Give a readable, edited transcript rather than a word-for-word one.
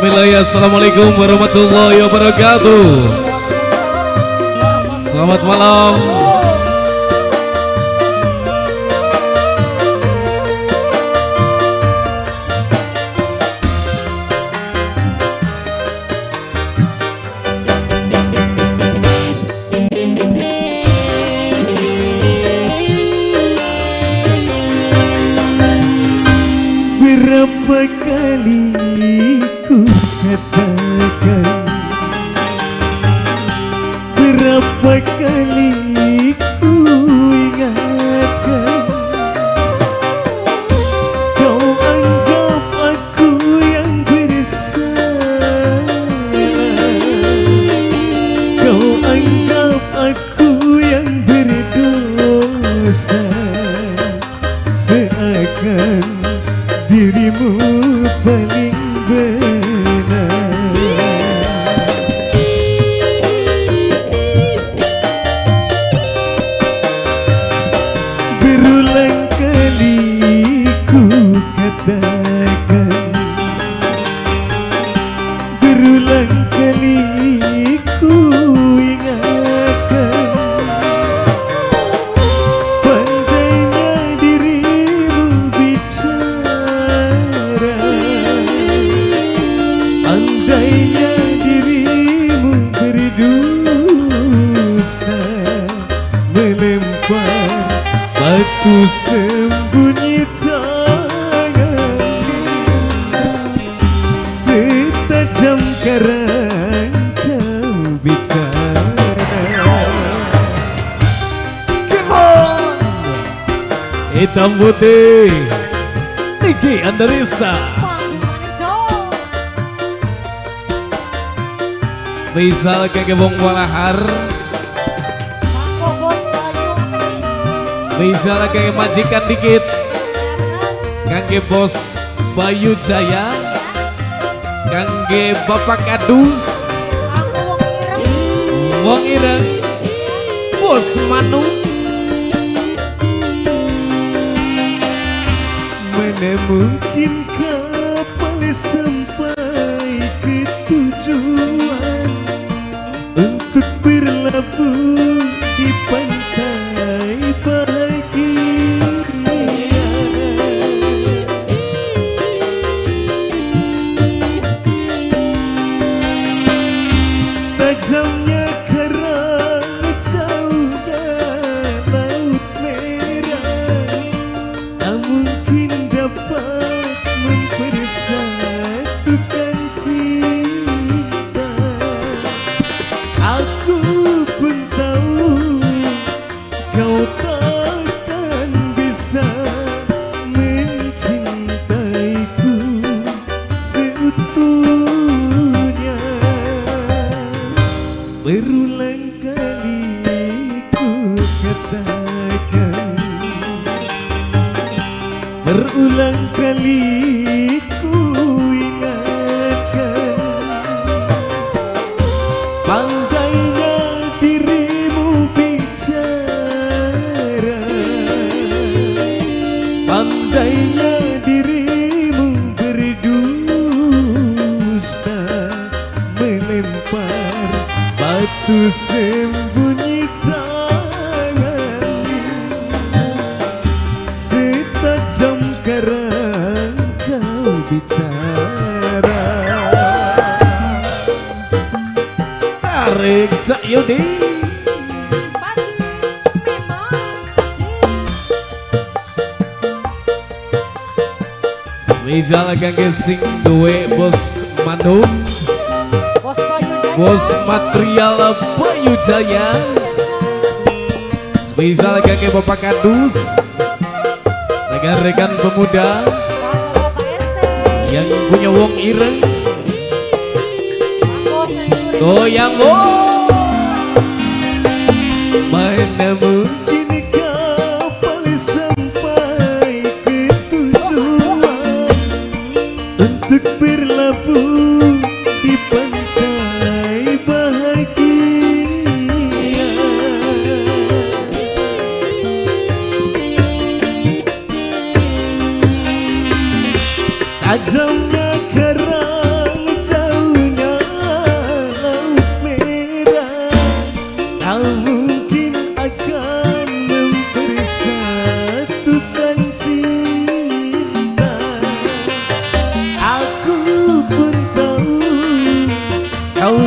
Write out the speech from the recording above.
Bismillahirrahmanirrahim. Assalamualaikum warahmatullahi wabarakatuh. Selamat malam. Berapa kali ku katakan, berapa kali ku ingatkan, kau anggap aku yang bersalah, kau anggap aku yang berdosa, seakan dirimu paling benar. Berulang kali ku katakan, berulang kali ku ingatkan, pandainya dirimu bicara, andainya dirimu berdusta, melempar batu sembunyi tangan, setajam karang kau bicara. Come on! Hitam putih Niki Andrista. Spesial kakek Bong Walahar, spesial kakek majikan dikit, kakek Bos Bayu Jaya, kakek Bapak Kadus, Wong Ireng, Bos Manu. Mana mungkin kapal sampai ke tujuan untuk berlabuh di pantai bahagia. Tajamnya karang jauh laut merah, tak mungkin dapat mempersatukan cinta. Aku pun tahu kau takkan bisa mencintaiku seutuhnya. Berulang kali ku katakan, berulang kali ku ingatkan, pandainya dirimu bicara, pandainya dirimu berdusta, melempar batu sembunyi tangan, setajam karang kau bicara. Tarik Cak Yudi. Spesial kakek sing duwe Bos Manu, Bos Material Bayu Jaya, spesial kakek Bapak Kadus, rekan-rekan pemuda yang punya Wong Ireng, goyang oh. Mana mungkin kapal sampai ke tujuan untuk berlabuh di pantai bahagia. Tajamnya karang Kau